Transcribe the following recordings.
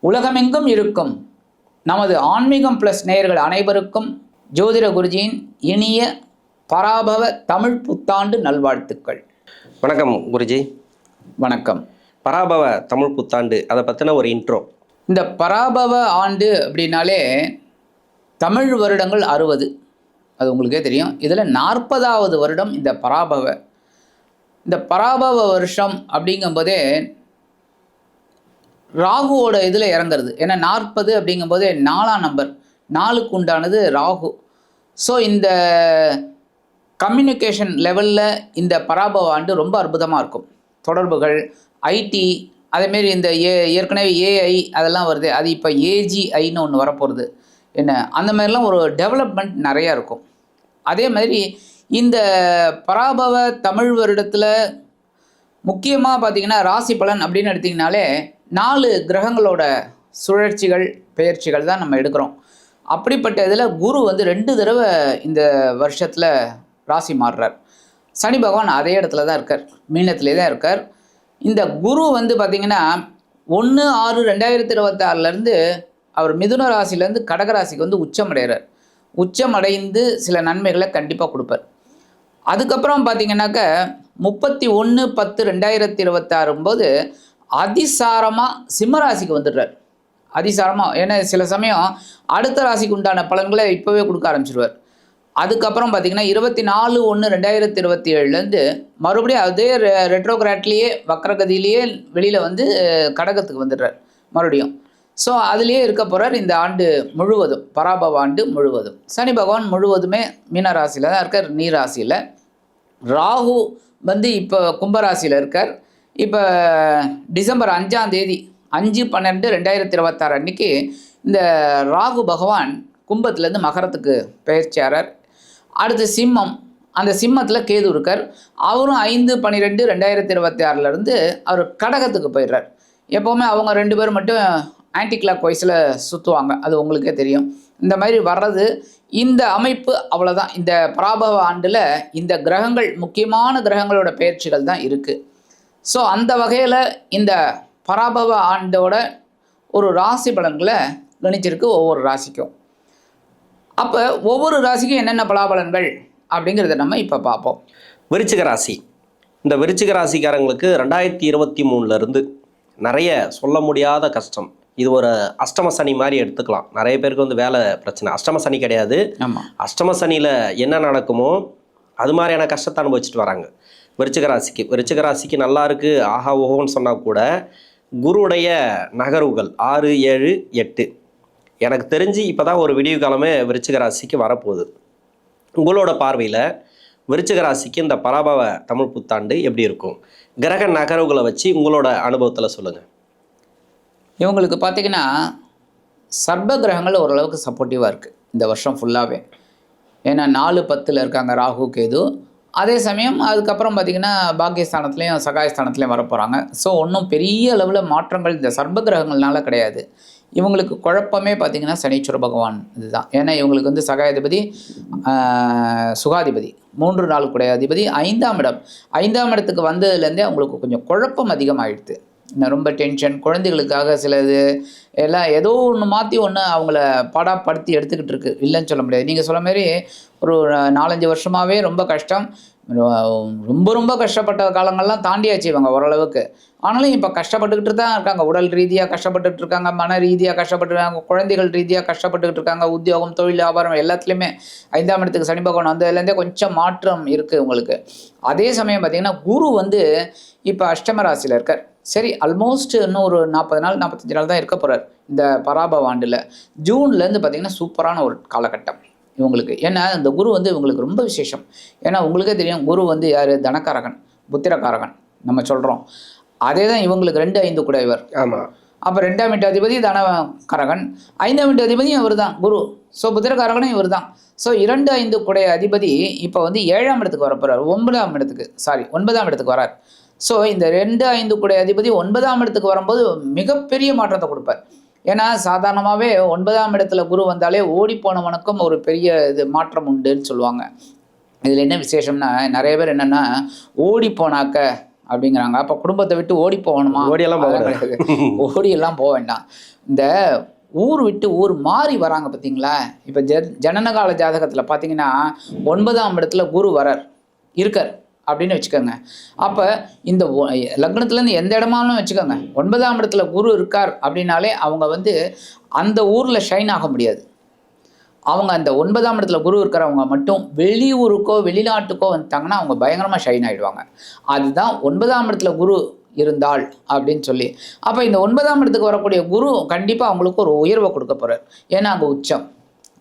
உலகமெங்கும் இருக்கும் நமது ஆன்மீகம் ப்ளஸ் நேயர்கள் அனைவருக்கும் ஜோதிட குருஜியின் இனிய பராபவ தமிழ் புத்தாண்டு நல்வாழ்த்துக்கள். வணக்கம் குருஜி. வணக்கம். பராபவ தமிழ் புத்தாண்டு அதை பற்றின ஒரு இன்ட்ரோ. இந்த பராபவ ஆண்டு அப்படின்னாலே தமிழ் வருடங்கள் 60, அது உங்களுக்கே தெரியும். இதில் 40வது வருடம் இந்த பராபவ வருஷம் அப்படிங்கும்போதே ராகுவோட இதில் இறங்குறது. ஏன்னா 40 அப்படிங்கும்போதே 4ஆம் நம்பர், 4க்கு உண்டானது ராகு. ஸோ இந்த கம்யூனிகேஷன் லெவலில் இந்த பராபவ ஆண்டு ரொம்ப அற்புதமாக இருக்கும். தொடர்புகள், ஐடி, அதேமாரி இந்த ஏற்கனவே ஏஐ அதெல்லாம் வருது, அது இப்போ ஏஜிஐன்னு ஒன்று வரப்போகிறது. என்ன அந்த மாதிரிலாம் ஒரு டெவலப்மெண்ட் நிறையா இருக்கும். அதே மாதிரி இந்த பராபவ தமிழ் வருடத்தில் முக்கியமாக பார்த்திங்கன்னா ராசி பலன் அப்படின்னு எடுத்திங்கனாலே 4 கிரகங்களோட சுழற்சிகள் பெயர்ச்சிகள் தான் நம்ம எடுக்கிறோம். அப்படிப்பட்ட இதில் குரு வந்து 2 தடவை இந்த வருஷத்தில் ராசி மாறுறார். சனி பகவான் அதே இடத்துல தான் இருக்கார், மீனத்திலே தான் இருக்கார். இந்த குரு வந்து பார்த்திங்கன்னா 1/6/2026 அவர் மிதுன ராசிலேருந்து கடகராசிக்கு வந்து உச்சமடைகிறார். உச்சமடைந்து சில நன்மைகளை கண்டிப்பாக கொடுப்பார். அதுக்கப்புறம் பார்த்திங்கனாக்க 31/10/2026 போது அதிசாரமாக சிம்மராசிக்கு வந்துடுறார். அதிசாரமாக, ஏன்னா சில சமயம் அடுத்த ராசிக்கு உண்டான பலன்களை இப்போவே கொடுக்க ஆரம்பிச்சிடுவார். அதுக்கப்புறம் பார்த்திங்கன்னா 24/1/2027 மறுபடியும் அதே ரெட்ரோகிராட்லேயே வக்ரகதியிலேயே வெளியில் வந்து கடகத்துக்கு வந்துடுறார் மறுபடியும். ஸோ அதுலேயே இருக்க போகிறார் இந்த ஆண்டு முழுவதும், பராபவ ஆண்டு முழுவதும். சனி பகவான் முழுவதுமே மீன ராசியில் தான் இருக்கார், நீராசியில். ராகு வந்து இப்போ கும்பராசியில் இருக்கார். இப்போ டிசம்பர் 5ஆம் தேதி 5/12/2026 அன்றைக்கி இந்த ராகு பகவான் கும்பத்துலேருந்து மகரத்துக்கு பெயர்ச்சியாரார். அடுத்து சிம்மம், அந்த சிம்மத்தில் கேது இருக்கார். அவரும் 5/12/2026 அவர் கடகத்துக்கு போயிடுறார். எப்போவுமே அவங்க 2 பேரும் மட்டும் ஆன்டி கிளாக் வைஸில் சுற்றுவாங்க, அது உங்களுக்கே தெரியும். இந்த மாதிரி வர்றது இந்த அமைப்பு அவ்வளோதான். இந்த பராபவ ஆண்டில் இந்த கிரகங்கள், முக்கியமான கிரகங்களோட பெயர்ச்சிகள் தான் இருக்குது. ஸோ அந்த வகையில் இந்த பராபவ ஆண்டோட ஒரு ராசி பலன்களை கணிச்சிருக்கு ஒவ்வொரு ராசிக்கும். அப்போ ஒவ்வொரு ராசிக்கும் என்னென்ன பலாபலன்கள் அப்படிங்கிறத நம்ம இப்போ பார்ப்போம். விருச்சிக ராசி. இந்த விருச்சிக ராசிக்காரங்களுக்கு 2023 நிறைய சொல்ல முடியாத கஷ்டம். இது ஒரு அஷ்டம சனி மாதிரி எடுத்துக்கலாம். நிறைய பேருக்கு வந்து வேலை பிரச்சனை. அஷ்டம சனி கிடையாது, அஷ்டம சனியில் என்ன நடக்குமோ அது மாதிரியான கஷ்டத்தை அனுபவிச்சுட்டு வராங்க விருச்சிக ராசிக்கு நல்லா இருக்குது ஆஹா ஓஹோன்னு சொன்னால் கூட குருவுடைய நகர்வுகள் 6, 7, 8 எனக்கு தெரிஞ்சு இப்போ தான் ஒரு விடிவு காலமே விருச்சிக ராசிக்கு வரப்போகுது. உங்களோட பார்வையில் விருச்சிக ராசிக்கு இந்த பராபவ தமிழ் புத்தாண்டு எப்படி இருக்கும்? கிரக நகர்வுகளை வச்சு உங்களோட அனுபவத்தில் சொல்லுங்கள். இவங்களுக்கு பார்த்திங்கன்னா சர்ப கிரகங்கள் ஓரளவுக்கு சப்போர்ட்டிவாக இருக்குது இந்த வருஷம் ஃபுல்லாகவே. ஏன்னா 4/10 இருக்காங்க ராகு கேது. அதே சமயம் அதுக்கப்புறம் பார்த்திங்கன்னா பாக்கியஸ்தானத்துலேயும் சகாயஸ்தானத்துலேயும் வரப்போகிறாங்க. ஸோ ஒன்றும் பெரிய அளவில் மாற்றங்கள் இந்த சர்ப கிரகங்கள்னால கிடையாது. இவங்களுக்கு குழப்பமே பார்த்திங்கன்னா சனீஸ்வர பகவான் இதுதான். ஏன்னா இவங்களுக்கு வந்து சகாயாதிபதி, சுகாதிபதி, 3 நாள் கூடிய அதிபதி 5ஆம் இடம். 5ஆம் இடத்துக்கு வந்ததுலேருந்தே அவங்களுக்கு கொஞ்சம் குழப்பம் அதிகமாகிடுது. இன்னும் ரொம்ப டென்ஷன், குழந்தைகளுக்காக சிலது எல்லாம் ஏதோ ஒன்று மாற்றி ஒன்று அவங்கள பாடாப்படுத்தி எடுத்துக்கிட்டு இருக்கு, இல்லைன்னு சொல்ல முடியாது. நீங்கள் சொல்ல மாதிரி ஒரு 4-5 வருஷமாகவே ரொம்ப கஷ்டம், ரொம்ப கஷ்டப்பட்ட காலங்கள்லாம் தாண்டியாச்சு இவங்க ஓரளவுக்கு. ஆனாலும் இப்போ கஷ்டப்பட்டுக்கிட்டு தான் இருக்காங்க. உடல் ரீதியாக கஷ்டப்பட்டுக்கிட்டு இருக்காங்க, மன ரீதியாக கஷ்டப்பட்டுருக்காங்க, குழந்தைகள் ரீதியாக கஷ்டப்பட்டுக்கிட்டு இருக்காங்க. உத்தியோகம், தொழில், வியாபாரம் எல்லாத்துலேயுமே 5ஆம் இடத்துக்கு சனி பகவான் வந்ததுலேருந்தே கொஞ்சம் மாற்றம் இருக்குது உங்களுக்கு. அதே சமயம் பார்த்திங்கன்னா குரு வந்து இப்போ அஷ்டம ராசியில் இருக்கார். சரி, ஆல்மோஸ்ட் இன்னும் ஒரு 40 நாள் 45 நாள் தான் இருக்க போகிறார் இந்த பராபவ ஆண்டில். ஜூன்லேருந்து பார்த்திங்கன்னா சூப்பரான ஒரு காலகட்டம் இவங்களுக்கு. ஏன்னா இந்த குரு வந்து இவங்களுக்கு ரொம்ப விசேஷம். ஏன்னா உங்களுக்கே தெரியும், குரு வந்து யார்? தனக்காரகன், புத்திரக்காரகன் நம்ம சொல்கிறோம். அதே தான் இவங்களுக்கு 2, 5 கூடையவர். ஆமாம். அப்போ 2ஆம் வீட்டு அதிபதி தனக்காரகன், 5ஆம் வீட்டு அதிபதியும் இவர் தான் குரு. ஸோ புத்திரக்காரகனும் இவர் தான். ஸோ 2, 5 கூடைய அதிபதி இப்போ வந்து 7ஆம் இடத்துக்கு வரப்போகிறார். 9ஆம் இடத்துக்கு வரார். ஸோ இந்த 2, 5 கூடைய அதிபதி 9ஆம் இடத்துக்கு வரும்போது மிகப்பெரிய மாற்றத்தை கொடுப்பார். ஏன்னா சாதாரணமாகவே 9ஆம் இடத்துல குரு வந்தாலே ஓடி போனவனுக்கும் ஒரு பெரிய இது மாற்றம் உண்டுன்னு சொல்லுவாங்க. இதில் என்ன விசேஷம்னா, நிறைய பேர் என்னென்னா ஓடி போனாக்க அப்படிங்கிறாங்க. அப்போ குடும்பத்தை விட்டு ஓடி போகணுமா? ஓடியெல்லாம் ஓடியெல்லாம் போக வேண்டாம். இந்த ஊர் விட்டு ஊர் மாறி வராங்க பார்த்தீங்களா? இப்போ ஜனனகால ஜாதகத்தில் பார்த்தீங்கன்னா 9ஆம் இடத்துல குரு இருக்கார் அப்படின்னு வச்சுக்கோங்க. அப்போ இந்த லக்னத்துலேருந்து எந்த இடமாலும் வச்சுக்கோங்க, 9ஆம் இடத்துல குரு இருக்கார் அப்படின்னாலே அவங்க வந்து அந்த ஊரில் ஷைன் ஆக முடியாது. அவங்க அந்த 9ஆம் இடத்துல குரு இருக்கிறவங்க மட்டும் வெளியூருக்கோ வெளிநாட்டுக்கோ வந்துட்டாங்கன்னா அவங்க பயங்கரமாக ஷைன் ஆகிடுவாங்க. அதுதான் 9ஆம் இடத்துல குரு இருந்தால் அப்படின்னு சொல்லி. அப்போ இந்த 9ஆம் இடத்துக்கு வரக்கூடிய குரு கண்டிப்பாக அவங்களுக்கு ஒரு உயர்வை கொடுக்க போகிறார். ஏன்னா அங்கே உச்சம்.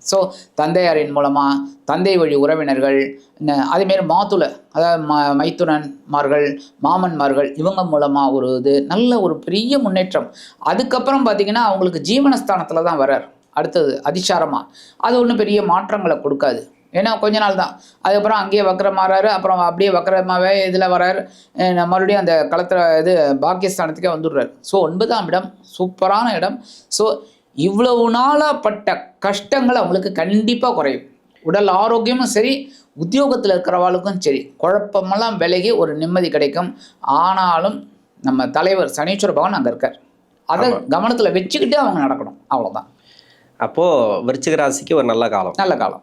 ஸோ தந்தையாரின் மூலமாக, தந்தை வழி உறவினர்கள், அதேமாரி மாதுளை, அதாவது மைத்துனன்மார்கள், மாமன்மார்கள், இவங்க மூலமாக ஒரு இது நல்ல ஒரு பெரிய முன்னேற்றம். அதுக்கப்புறம் பார்த்திங்கன்னா அவங்களுக்கு ஜீவனஸ்தானத்தில் தான் வரார் அடுத்தது அதிசாரமாக. அது ஒன்றும் பெரிய மாற்றங்களை கொடுக்காது, ஏன்னா கொஞ்ச நாள் தான். அதுக்கப்புறம் அங்கேயே வக்கரமாறாரு, அப்புறம் அப்படியே வக்கரமாகவே இதில் வரார், மறுபடியும் அந்த களத்தில் பாக்கியஸ்தானத்துக்கே வந்துடுறார். ஸோ 9ஆம் இடம் சூப்பரான இடம். ஸோ இவ்வளவு நாளாக பட்ட கஷ்டங்கள் அவங்களுக்கு கண்டிப்பாக குறையும். உடல் ஆரோக்கியமும் சரி, உத்தியோகத்தில் இருக்கிறவாளுக்கும் சரி, குழப்பமெல்லாம் விலகி ஒரு நிம்மதி கிடைக்கும். ஆனாலும் நம்ம தலைவர் சனீஸ்வர பகவான் அங்கே இருக்கார், அதை கவனத்தில் வச்சுக்கிட்டு அவங்க நடக்கணும், அவ்வளோதான். அப்போது விருச்சிக ராசிக்கு ஒரு நல்ல காலம். நல்ல காலம்.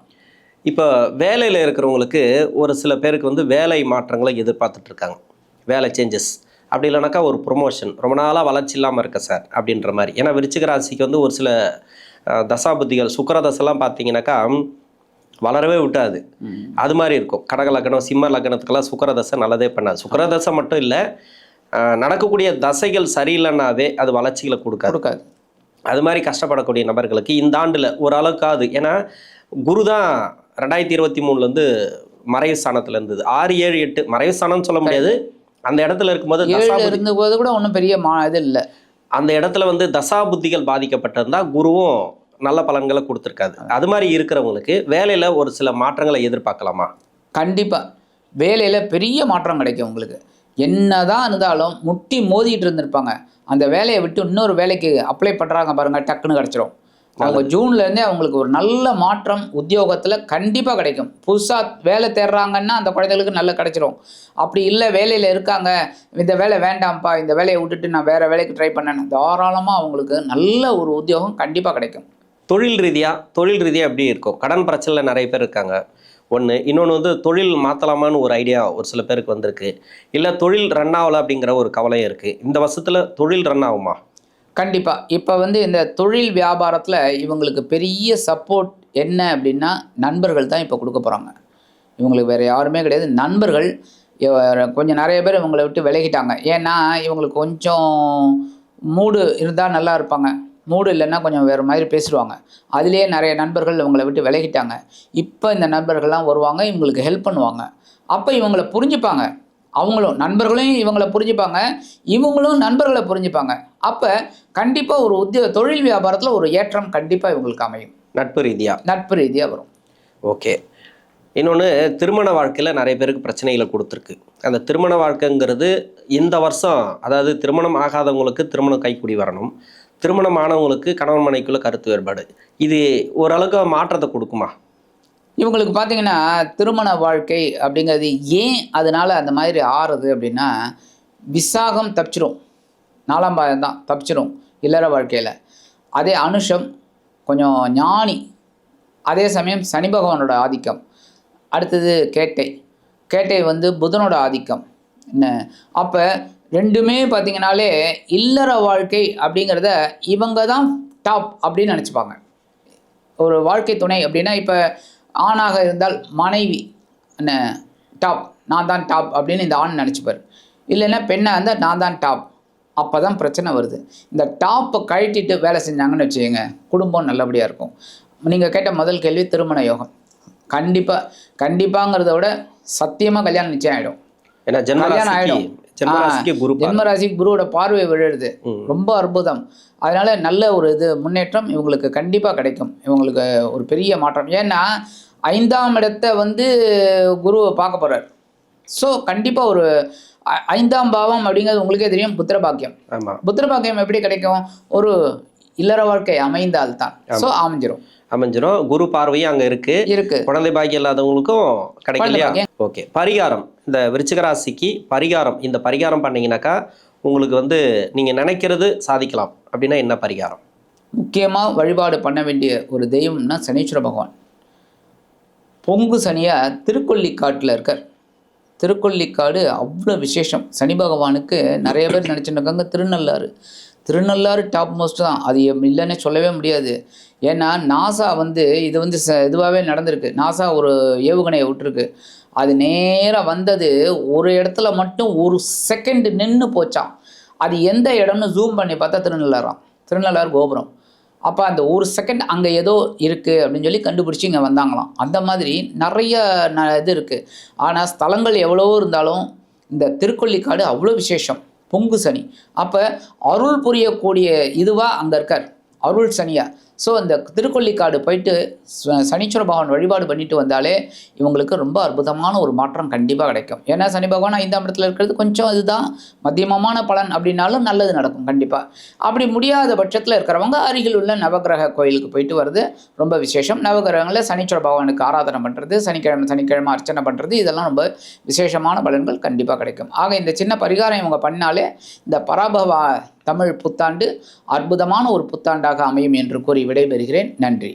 இப்போ வேலையில் இருக்கிறவங்களுக்கு ஒரு சில பேருக்கு வந்து வேலை மாற்றங்களை எதிர்பார்த்துட்ருக்காங்க, வேலை சேஞ்சஸ், அப்படி இல்லைனாக்கா ஒரு ப்ரொமோஷன், ரொம்ப நாளாக வளர்ச்சி இல்லாமல் இருக்க சார் அப்படின்ற மாதிரி. ஏன்னா விருச்சிக ராசிக்கு வந்து ஒரு சில தசாபுத்திகள், சுக்கிர தசைலாம் பார்த்தீங்கன்னாக்கா வளரவே விட்டாது, அது மாதிரி இருக்கும். கடக லக்னம், சிம்ம லக்னத்துக்கெல்லாம் சுக்கிர தசை நல்லதே பண்ணாது. சுக்கிர தசை மட்டும் இல்லை, நடக்கக்கூடிய தசைகள் சரியில்லைன்னாவே அது வளர்ச்சிகளை கொடுக்காது. அது மாதிரி கஷ்டப்படக்கூடிய நபர்களுக்கு இந்த ஆண்டில் ஓரளவுக்காது. ஏன்னா குரு தான் 2023 மறைவு ஸ்தானத்தில் இருந்தது. 6, 7, 8 மறைவு ஸ்தானம்னு சொல்ல முடியாது, அந்த இடத்துல இருக்கும்போது இருந்தபோது கூட ஒன்றும் பெரிய இது இல்லை. அந்த இடத்துல வந்து தசாபுத்திகள் பாதிக்கப்பட்டிருந்தா குருவும் நல்ல பலன்களை கொடுத்துருக்காது. அது மாதிரி இருக்கிறவங்களுக்கு வேலையில் ஒரு சில மாற்றங்களை எதிர்பார்க்கலாமா? கண்டிப்பாக வேலையில் பெரிய மாற்றம் கிடைக்கும் உங்களுக்கு. என்னதான் இருந்தாலும் முட்டி மோதிட்டு இருந்திருப்பாங்க, அந்த வேலையை விட்டு இன்னொரு வேலைக்கு அப்ளை பண்ணுறாங்க பாருங்கள், டக்குன்னு கிடச்சிரும். அவங்க ஜூன்லேருந்தே அவங்களுக்கு ஒரு நல்ல மாற்றம் உத்தியோகத்தில் கண்டிப்பாக கிடைக்கும். புதுசாக வேலை தேடுறாங்கன்னா அந்த குழந்தைகளுக்கு நல்லா கிடைச்சிரும். அப்படி இல்லை வேலையில் இருக்காங்க, இந்த வேலை வேண்டாம்ப்பா, இந்த வேலையை விட்டுட்டு நான் வேறு வேலைக்கு ட்ரை பண்ணேன்னு தாராளமாக அவங்களுக்கு நல்ல ஒரு உத்தியோகம் கண்டிப்பாக கிடைக்கும். தொழில் ரீதியாக எப்படி இருக்கும்? கடன் பிரச்சனையில் நிறைய பேர் இருக்காங்க ஒன்று. இன்னொன்று வந்து தொழில் மாற்றலாமான்னு ஒரு ஐடியா ஒரு சில பேருக்கு வந்திருக்கு. இல்லை தொழில் ரன் ஆகலை அப்படிங்கிற ஒரு கவலையும் இருக்குது. இந்த வருஷத்தில் தொழில் ரன் ஆகுமா? கண்டிப்பாக. இப்போ இந்த தொழில் வியாபாரத்தில் இவங்களுக்கு பெரிய சப்போர்ட் என்ன அப்படின்னா நண்பர்கள் தான் இப்போ கொடுக்க போகிறாங்க. இவங்களுக்கு வேறு யாருமே கிடையாது. நண்பர்கள் கொஞ்சம் நிறைய பேர் இவங்களை விட்டு விலகிட்டாங்க. ஏன்னா இவங்களுக்கு கொஞ்சம் மூடு இருந்தால் நல்லா இருப்பாங்க, மூடு இல்லைன்னா கொஞ்சம் வேறு மாதிரி பேசிடுவாங்க. அதுலேயே நிறைய நண்பர்கள் இவங்களை விட்டு விலகிட்டாங்க. இப்போ இந்த நண்பர்கள்லாம் வருவாங்க, இவங்களுக்கு ஹெல்ப் பண்ணுவாங்க. அப்போ இவங்களை புரிஞ்சுப்பாங்க, அவங்களும் நண்பர்களையும் இவங்களை புரிஞ்சுப்பாங்க, இவங்களும் நண்பர்களை புரிஞ்சுப்பாங்க. அப்போ கண்டிப்பாக ஒரு தொழில் வியாபாரத்தில் ஒரு ஏற்றம் கண்டிப்பாக இவங்களுக்கு அமையும். நட்பு ரீதியாக வரும். ஓகே. இன்னொன்று, திருமண வாழ்க்கையில் நிறைய பேருக்கு பிரச்சனைகளை கொடுத்துருக்கு. அந்த திருமண வாழ்க்கைங்கிறது இந்த வருஷம், அதாவது திருமணம் ஆகாதவங்களுக்கு திருமணம் கைக்கூடி வரணும், திருமணம் ஆனவங்களுக்கு கணவன் மனைவிக்குள்ள கருத்து வேறுபாடு, இது ஓரளவுக்கு மாற்றத்தை கொடுக்குமா? இவங்களுக்கு பார்த்தீங்கன்னா திருமண வாழ்க்கை அப்படிங்கிறது ஏன் அதனால் அந்த மாதிரி ஆறுது அப்படின்னா, விசாகம் தப்பிச்சிடும், 4ஆம் பாதம் தான் தப்பிச்சிடும் இல்லற வாழ்க்கையில். அதே அனுஷம் கொஞ்சம் ஞானி, அதே சமயம் சனி பகவானோட ஆதிக்கம். அடுத்தது கேட்டை புதனோட ஆதிக்கம் என்ன. அப்போ ரெண்டுமே பார்த்திங்கனாலே இல்லற வாழ்க்கை அப்படிங்கிறத இவங்க தான் டாப் அப்படின்னு நினச்சிப்பாங்க. ஒரு வாழ்க்கை துணை அப்படின்னா இப்போ ஆணாக இருந்தால் மனைவி என்ன டாப், நான் தான் டாப் அப்படின்னு இந்த ஆண் நினச்சிப்பார். இல்லைன்னா பெண்ணாக இருந்தால் நான் தான் டாப். அப்போ தான் பிரச்சனை வருது. இந்த டாப்பை கழட்டிட்டு வேலை செஞ்சாங்கன்னு வச்சுக்கோங்க, குடும்பம் நல்லபடியாக இருக்கும். நீங்கள் கேட்ட முதல் கேள்வி திருமண யோகம். கண்டிப்பாங்கிறத விட சத்தியமாக கல்யாணம் நிச்சயம் ஆகிடும். ஏன்னா கல்யாணம் ஆகிடும். ஜென்மராசிக்கு குருவோட பார்வை விழுது, ரொம்ப அற்புதம். அதனால நல்ல ஒரு முன்னேற்றம் இவங்களுக்கு கண்டிப்பாக கிடைக்கும். இவங்களுக்கு ஒரு பெரிய மாற்றம். ஏன்னா 5ஆம் இடத்தை குருவை பார்க்க போகிறார். ஸோ கண்டிப்பாக ஒரு 5ஆம் பாவம் அப்படிங்கிறது உங்களுக்கே தெரியும், புத்திரபாக்கியம். புத்திரபாக்கியம் எப்படி கிடைக்கும்? ஒரு இல்லற வாழ்க்கை அமைந்தால்தான். ஸோ அமைஞ்சிரும். குரு பார்வையும் அங்கே இருக்கு. குழந்தை பாக்கியம் இல்லாதவங்களுக்கும் கிடைக்கலையா? ஓகே. பரிகாரம், இந்த விருச்சிக ராசிக்கு பரிகாரம், இந்த பரிகாரம் பண்ணீங்கன்னாக்கா உங்களுக்கு நீங்கள் நினைக்கிறது சாதிக்கலாம் அப்படின்னா என்ன பரிகாரம்? முக்கியமாக வழிபாடு பண்ண வேண்டிய ஒரு தெய்வம்னா சனீஸ்வர பகவான். பொங்கு சனியாக திருக்கொல்லிக்காட்டில் இருக்கார். திருக்கொல்லிக்காடு அவ்வளோ விசேஷம். சனி பகவானுக்கு நிறைய பேர் நினச்சிட்டு இருக்காங்க திருநள்ளாறு. திருநள்ளாறு டாப் மோஸ்ட் தான், அது இல்லைன்னே சொல்லவே முடியாது. ஏன்னா நாசா இது இதுவாகவே நடந்திருக்கு. நாசா ஒரு ஏவுகணையை விட்டுருக்கு. அது நேராக வந்தது ஒரு இடத்துல மட்டும் ஒரு செகண்ட் நின்று போச்சான். அது எந்த இடம்னு ஜூம் பண்ணி பார்த்தா திருநள்ளாறாம், திருநள்ளாறு கோபுரம். அப்போ அந்த ஒரு செகண்ட் அங்கே ஏதோ இருக்குது அப்படின்னு சொல்லி கண்டுபிடிச்சி இங்கே வந்தாங்களாம். அந்த மாதிரி நிறைய இது இருக்குது. ஆனால் ஸ்தலங்கள் எவ்வளவோ இருந்தாலும் இந்த திருக்கொல்லிக்காடு அவ்வளோ விசேஷம். பொங்கு சனி அப்போ அருள் புரியக்கூடிய இதுவாக அங்கே இருக்கார், அருள் சனியா. ஸோ இந்த திருக்கொல்லிக்காடு போயிட்டு சனீஸ்வர பகவான் வழிபாடு பண்ணிட்டு வந்தாலே இவங்களுக்கு ரொம்ப அற்புதமான ஒரு மாற்றம் கண்டிப்பாக கிடைக்கும். ஏன்னா சனி பகவான் 5ஆம் இடத்துல இருக்கிறது கொஞ்சம் இதுதான் மத்தியமமான பலன் அப்படின்னாலும் நல்லது நடக்கும் கண்டிப்பாக. அப்படி முடியாத பட்சத்தில் இருக்கிறவங்க அருகில் உள்ள நவகிரக கோயிலுக்கு போயிட்டு வர்றது ரொம்ப விசேஷம். நவகிரகங்களில் சனீஸ்வர பகவானுக்கு ஆராதனை பண்ணுறது, சனிக்கிழமை அர்ச்சனை பண்ணுறது, இதெல்லாம் ரொம்ப விசேஷமான பலன்கள் கண்டிப்பாக கிடைக்கும். ஆக இந்த சின்ன பரிகாரம் இவங்க பண்ணாலே இந்த பராபவ தமிழ் புத்தாண்டு அற்புதமான ஒரு புத்தாண்டாக அமையும் என்று கூறி விடைபெறுகிறேன். நன்றி.